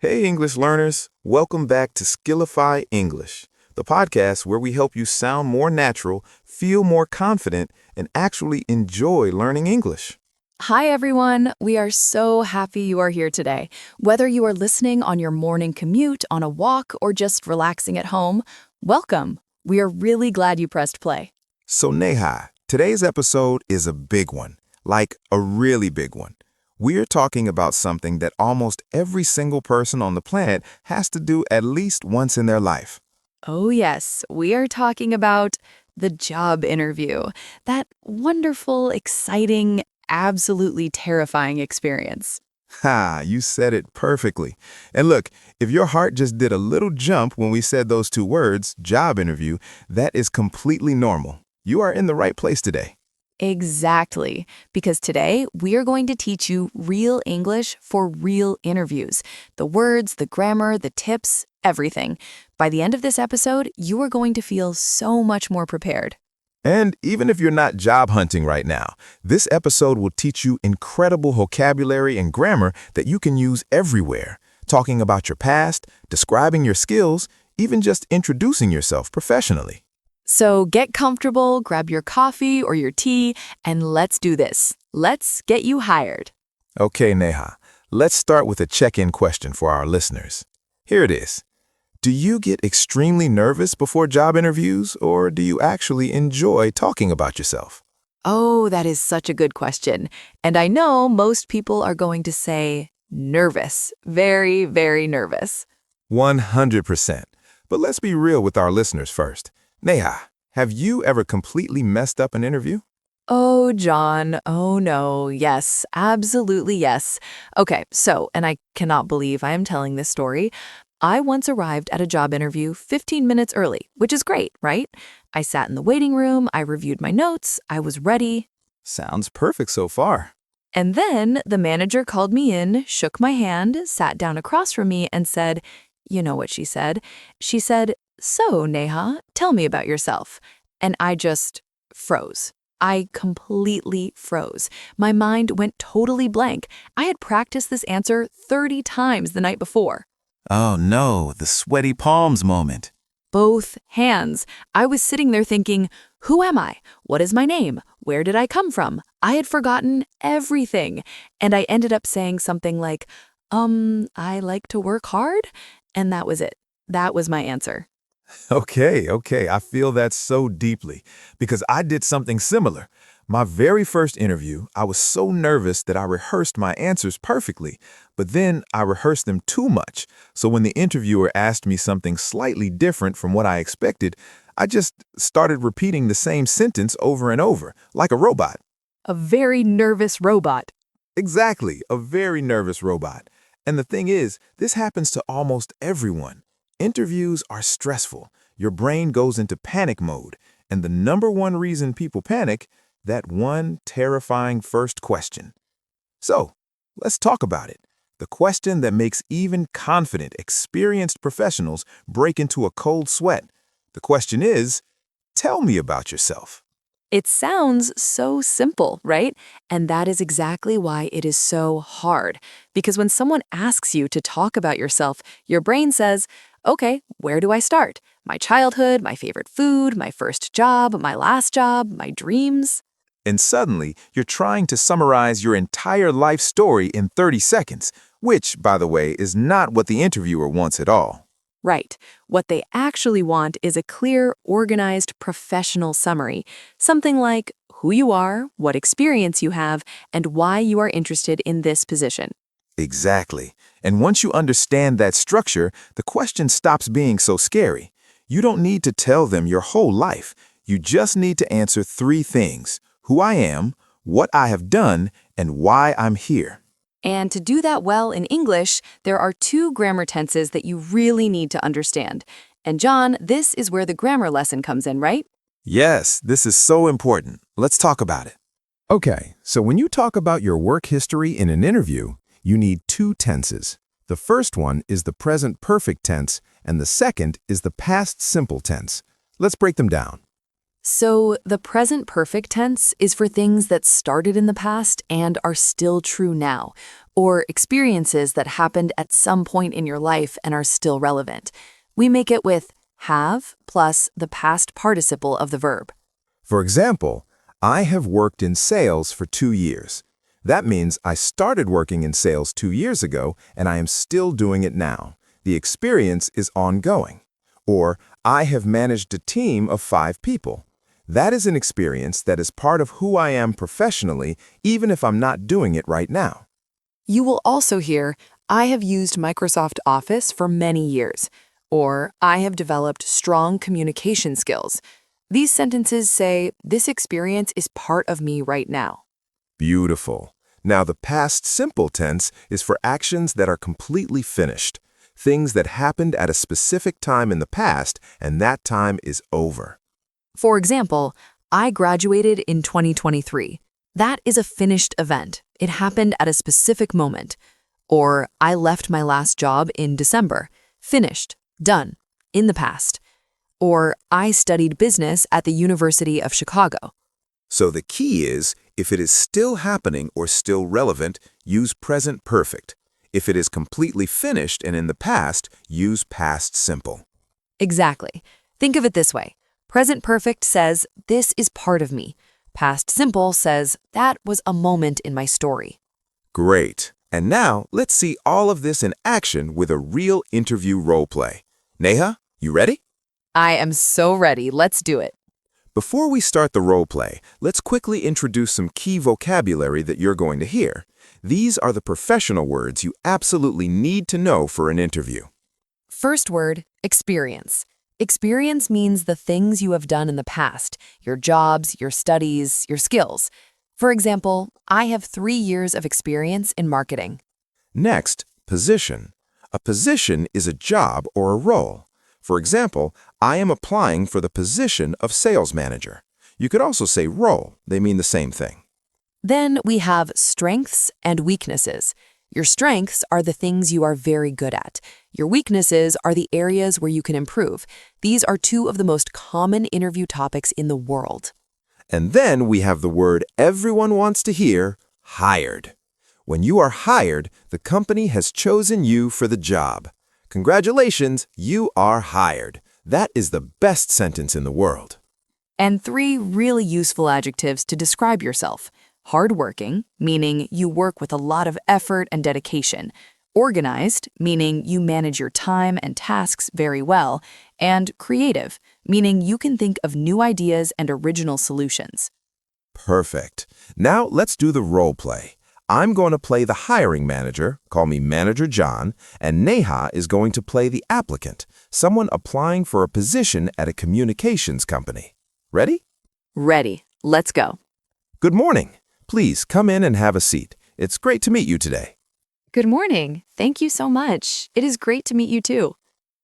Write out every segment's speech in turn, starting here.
Hey, English learners. Welcome back to Skillify English, the podcast where we help you sound more natural, feel more confident, and actually enjoy learning English. Hi, everyone. We are so happy you are here today. Whether you are listening on your morning commute, on a walk, or just relaxing at home, welcome. We are really glad you pressed play. So, Neha, today's episode is a big one, like a really big one. We're talking about something that almost every single person on the planet has to do at least once in their life. Oh, yes, we are talking about the job interview. That wonderful, exciting, absolutely terrifying experience. Ha, you said it perfectly. And look, if your heart just did a little jump when we said those two words, job interview, that is completely normal. You are in the right place today. Exactly, because today we are going to teach you real English for real interviews. The words, the grammar, the tips, everything. By the end of this episode, you are going to feel so much more prepared. And even if you're not job hunting right now, this episode will teach you incredible vocabulary and grammar that you can use everywhere, talking about your past, describing your skills, even just introducing yourself professionally. So get comfortable, grab your coffee or your tea, and let's do this. Let's get you hired. Okay, Neha, let's start with a check-in question for our listeners. Here it is. Do you get extremely nervous before job interviews, or do you actually enjoy talking about yourself? Oh, that is such a good question. And I know most people are going to say nervous, very, very nervous. 100%. But let's be real with our listeners first. Neha, have you ever completely messed up an interview? Oh, John. Oh, no. Yes, absolutely yes. Okay, so, and I cannot believe I am telling this story. I once arrived at a job interview 15 minutes early, which is great, right? I sat in the waiting room, I reviewed my notes, I was ready. Sounds perfect so far. And then the manager called me in, shook my hand, sat down across from me, and said, you know what she said? She said, "So, Neha, tell me about yourself." And I just froze. I completely froze. My mind went totally blank. I had practiced this answer 30 times the night before. Oh no, the sweaty palms moment. Both hands. I was sitting there thinking, who am I? What is my name? Where did I come from? I had forgotten everything. And I ended up saying something like, I like to work hard. And that was it. That was my answer. Okay, I feel that so deeply because I did something similar. My very first interview, I was so nervous that I rehearsed my answers perfectly, but then I rehearsed them too much. So when the interviewer asked me something slightly different from what I expected, I just started repeating the same sentence over and over, like a robot. A very nervous robot. Exactly, a very nervous robot. And the thing is, this happens to almost everyone. Interviews are stressful. Your brain goes into panic mode. And the number one reason people panic, that one terrifying first question. So, let's talk about it. The question that makes even confident, experienced professionals break into a cold sweat. The question is, tell me about yourself. It sounds so simple, right? And that is exactly why it is so hard. Because when someone asks you to talk about yourself, your brain says, okay, where do I start? My childhood, my favorite food, my first job, my last job, my dreams. And suddenly, you're trying to summarize your entire life story in 30 seconds, which, by the way, is not what the interviewer wants at all. Right. What they actually want is a clear, organized, professional summary. Something like who you are, what experience you have, and why you are interested in this position. Exactly. And once you understand that structure, the question stops being so scary. You don't need to tell them your whole life. You just need to answer three things: who I am, what I have done, and why I'm here. And to do that well in English, there are two grammar tenses that you really need to understand. And John, this is where the grammar lesson comes in, right? Yes, this is so important. Let's talk about it. Okay, so when you talk about your work history in an interview, you need two tenses. The first one is the present perfect tense, and the second is the past simple tense. Let's break them down. So the present perfect tense is for things that started in the past and are still true now. or experiences that happened at some point in your life and are still relevant. We make it with have plus the past participle of the verb. For example, I have worked in sales for 2 years. That means I started working in sales 2 years ago and I am still doing it now. The experience is ongoing. Or, I have managed a team of 5 people. That is an experience that is part of who I am professionally, even if I'm not doing it right now. You will also hear, I have used Microsoft Office for many years, or I have developed strong communication skills. These sentences say, this experience is part of me right now. Beautiful. Now, the past simple tense is for actions that are completely finished, things that happened at a specific time in the past, and that time is over. For example, I graduated in 2023. That is a finished event. It happened at a specific moment. Or, I left my last job in December. Finished, done, in the past. Or, I studied business at the University of Chicago. So the key is, if it is still happening or still relevant, use present perfect. If it is completely finished and in the past, use past simple. Exactly. Think of it this way. Present perfect says, this is part of me. Past simple says, that was a moment in my story. Great. And now, let's see all of this in action with a real interview role play. Neha, you ready? I am so ready. Let's do it. Before we start the role play, let's quickly introduce some key vocabulary that you're going to hear. These are the professional words you absolutely need to know for an interview. First word, experience. Experience means the things you have done in the past, your jobs, your studies, your skills. For example, I have 3 years of experience in marketing. Next, position. A position is a job or a role. For example, I am applying for the position of sales manager. You could also say role. They mean the same thing. Then we have strengths and weaknesses. Your strengths are the things you are very good at. Your weaknesses are the areas where you can improve. These are 2 of the most common interview topics in the world. And then we have the word everyone wants to hear, hired. When you are hired, the company has chosen you for the job. Congratulations, you are hired. That is the best sentence in the world. And 3 really useful adjectives to describe yourself. Hardworking, meaning you work with a lot of effort and dedication. Organized, meaning you manage your time and tasks very well. And creative, meaning you can think of new ideas and original solutions. Perfect. Now let's do the role play. I'm going to play the hiring manager, call me Manager John, and Neha is going to play the applicant, someone applying for a position at a communications company. Ready? Ready. Let's go. Good morning. Please come in and have a seat. It's great to meet you today. Good morning. Thank you so much. It is great to meet you too.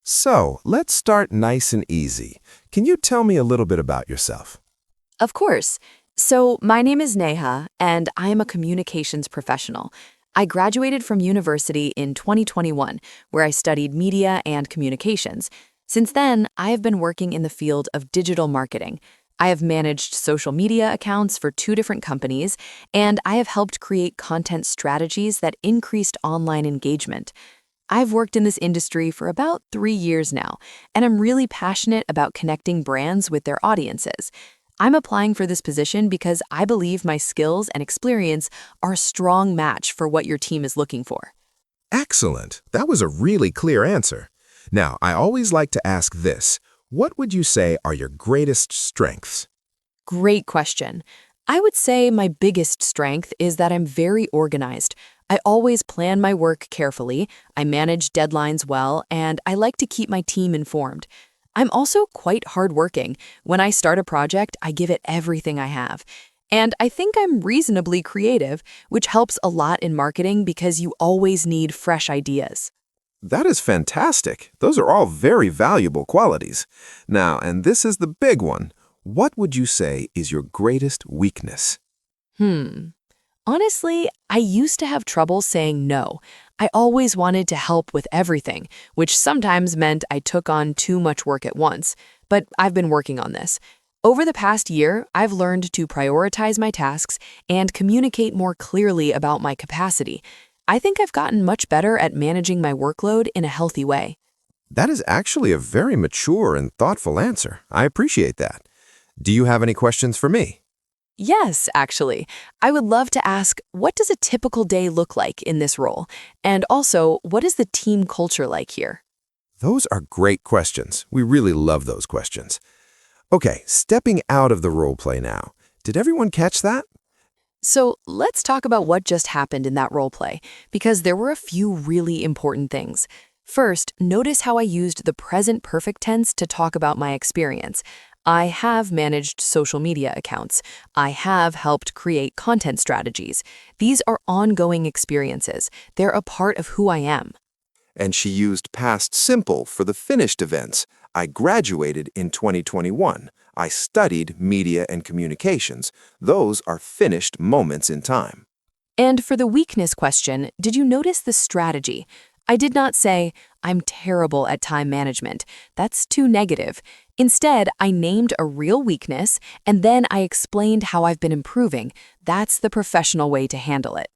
So, let's start nice and easy. Can you tell me a little bit about yourself? Of course. So, my name is Neha, and I am a communications professional. I graduated from university in 2021, where I studied media and communications. Since then, I have been working in the field of digital marketing. I have managed social media accounts for 2 different companies, and I have helped create content strategies that increased online engagement. I've worked in this industry for about 3 years now, and I'm really passionate about connecting brands with their audiences. I'm applying for this position because I believe my skills and experience are a strong match for what your team is looking for. Excellent. That was a really clear answer. Now, I always like to ask this. What would you say are your greatest strengths? Great question. I would say my biggest strength is that I'm very organized. I always plan my work carefully, I manage deadlines well, and I like to keep my team informed. I'm also quite hardworking. When I start a project, I give it everything I have. And I think I'm reasonably creative, which helps a lot in marketing because you always need fresh ideas. That is fantastic. Those are all very valuable qualities. Now, and this is the big one. What would you say is your greatest weakness? Honestly, I used to have trouble saying no. I always wanted to help with everything, which sometimes meant I took on too much work at once. But I've been working on this. Over the past year, I've learned to prioritize my tasks and communicate more clearly about my capacity. I think I've gotten much better at managing my workload in a healthy way. That is actually a very mature and thoughtful answer. I appreciate that. Do you have any questions for me? Yes, actually. I would love to ask, what does a typical day look like in this role? And also, what is the team culture like here? Those are great questions. We really love those questions. Okay, stepping out of the role play now. Did everyone catch that? So let's talk about what just happened in that role play, because there were a few really important things. First, notice how I used the present perfect tense to talk about my experience. I have managed social media accounts. I have helped create content strategies. These are ongoing experiences. They're a part of who I am. And she used past simple for the finished events. I graduated in 2021. I studied media and communications. Those are finished moments in time. And for the weakness question, did you notice the strategy? I did not say, I'm terrible at time management. That's too negative. Instead, I named a real weakness, and then I explained how I've been improving. That's the professional way to handle it.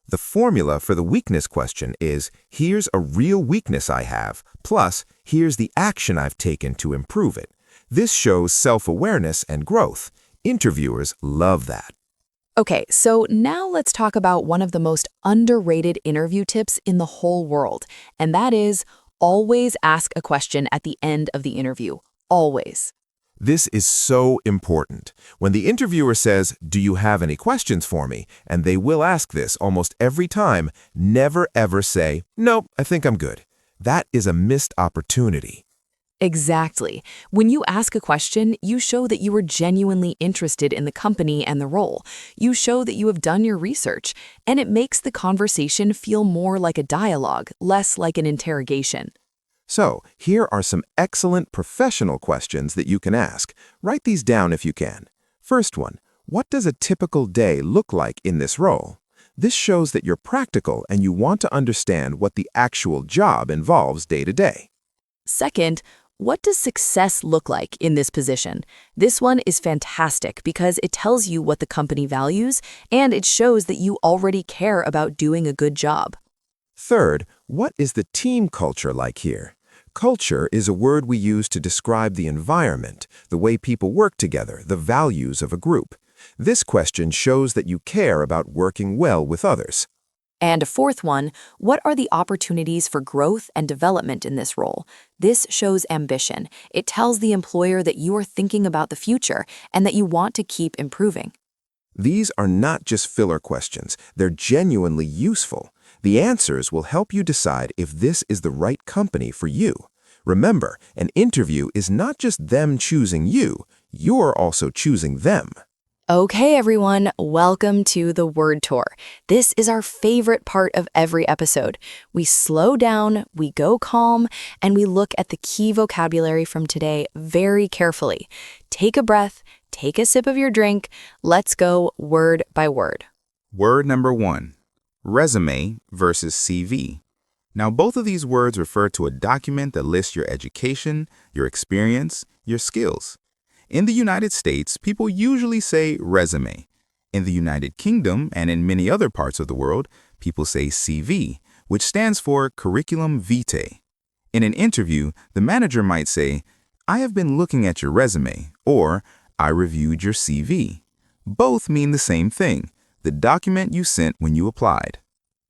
The formula for the weakness question is, here's a real weakness I have, plus here's the action I've taken to improve it. This shows self-awareness and growth. Interviewers love that. Okay, so now let's talk about one of the most underrated interview tips in the whole world, and that is always ask a question at the end of the interview. Always. This is so important. When the interviewer says, "Do you have any questions for me?" and they will ask this almost every time, never ever say, "No, I think I'm good." That is a missed opportunity. Exactly. When you ask a question, you show that you are genuinely interested in the company and the role. You show that you have done your research, and it makes the conversation feel more like a dialogue, less like an interrogation. So, here are some excellent professional questions that you can ask. Write these down if you can. First one, what does a typical day look like in this role? This shows that you're practical and you want to understand what the actual job involves day to day. Second, what does success look like in this position? This one is fantastic because it tells you what the company values and it shows that you already care about doing a good job. Third, what is the team culture like here? Culture is a word we use to describe the environment, the way people work together, the values of a group. This question shows that you care about working well with others. And a fourth one, what are the opportunities for growth and development in this role? This shows ambition. It tells the employer that you are thinking about the future and that you want to keep improving. These are not just filler questions, they're genuinely useful. The answers will help you decide if this is the right company for you. Remember, an interview is not just them choosing you, you're also choosing them. Okay, everyone, welcome to the Word Tour. This is our favorite part of every episode. We slow down, we go calm, and we look at the key vocabulary from today very carefully. Take a breath, take a sip of your drink. Let's go word by word. Word number 1, resume versus CV. Now, both of these words refer to a document that lists your education, your experience, your skills. In the United States, people usually say resume. In the United Kingdom and in many other parts of the world, people say CV, which stands for curriculum vitae. In an interview, the manager might say, "I have been looking at your resume," or "I reviewed your CV." Both mean the same thing, the document you sent when you applied.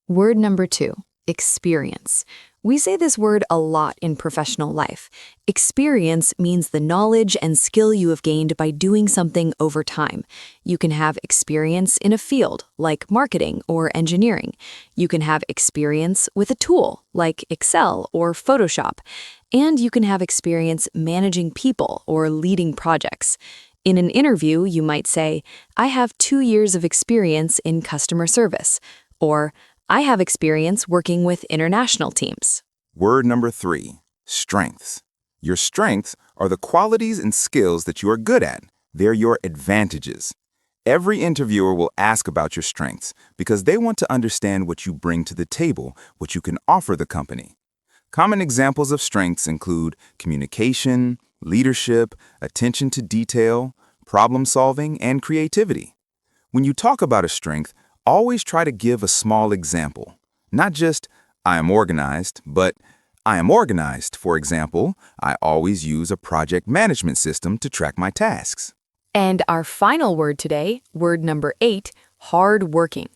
Word number 2, experience. We say this word a lot in professional life. Experience means the knowledge and skill you have gained by doing something over time. You can have experience in a field, like marketing or engineering. You can have experience with a tool, like Excel or Photoshop. And you can have experience managing people or leading projects. In an interview, you might say, "I have 2 years of experience in customer service," or "I have experience working with international teams." Word number 3, strengths. Your strengths are the qualities and skills that you are good at. They're your advantages. Every interviewer will ask about your strengths because they want to understand what you bring to the table, what you can offer the company. Common examples of strengths include communication, leadership, attention to detail, problem solving, and creativity. When you talk about a strength, always try to give a small example. Not just, I am organized, but I am organized. For example, I always use a project management system to track my tasks. And our final word today, word number 8, hardworking.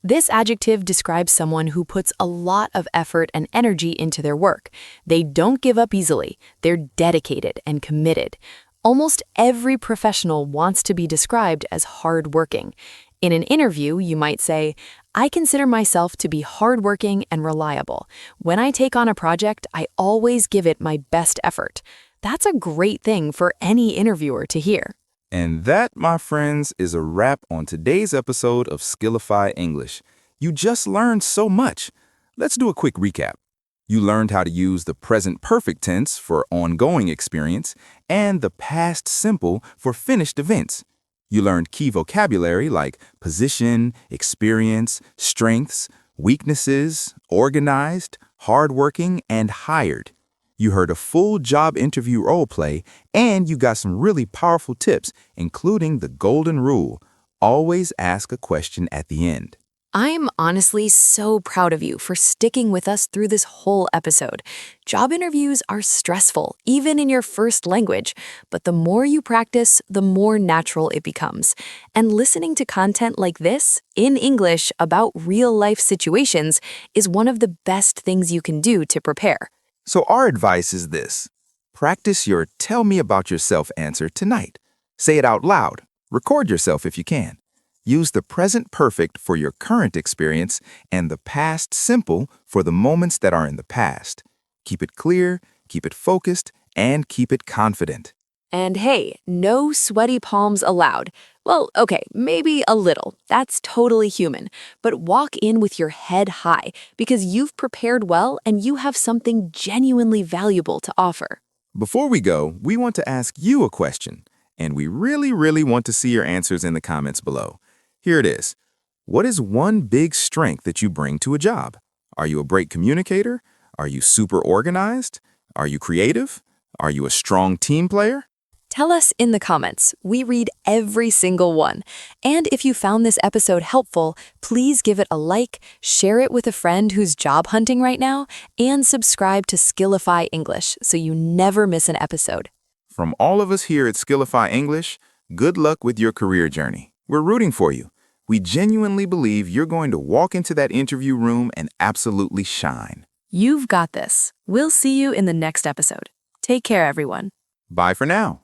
This adjective describes someone who puts a lot of effort and energy into their work. They don't give up easily. They're dedicated and committed. Almost every professional wants to be described as hardworking. In an interview, you might say, I consider myself to be hardworking and reliable. When I take on a project, I always give it my best effort. That's a great thing for any interviewer to hear. And that, my friends, is a wrap on today's episode of Skillify English. You just learned so much. Let's do a quick recap. You learned how to use the present perfect tense for ongoing experience and the past simple for finished events. You learned key vocabulary like position, experience, strengths, weaknesses, organized, hardworking, and hired. You heard a full job interview role play, and you got some really powerful tips, including the golden rule: always ask a question at the end. I'm honestly so proud of you for sticking with us through this whole episode. Job interviews are stressful, even in your first language, but the more you practice, the more natural it becomes. And listening to content like this, in English, about real-life situations, is one of the best things you can do to prepare. So our advice is this: practice your tell me about yourself answer tonight. Say it out loud. Record yourself if you can. Use the present perfect for your current experience and the past simple for the moments that are in the past. Keep it clear, keep it focused, and keep it confident. And hey, no sweaty palms allowed. Well, okay, maybe a little. That's totally human. But walk in with your head high because you've prepared well and you have something genuinely valuable to offer. Before we go, we want to ask you a question, and we really want to see your answers in the comments below. Here it is. What is one big strength that you bring to a job? Are you a great communicator? Are you super organized? Are you creative? Are you a strong team player? Tell us in the comments. We read every single one. And if you found this episode helpful, please give it a like, share it with a friend who's job hunting right now, and subscribe to Skillify English so you never miss an episode. From all of us here at Skillify English, good luck with your career journey. We're rooting for you. We genuinely believe you're going to walk into that interview room and absolutely shine. You've got this. We'll see you in the next episode. Take care, everyone. Bye for now.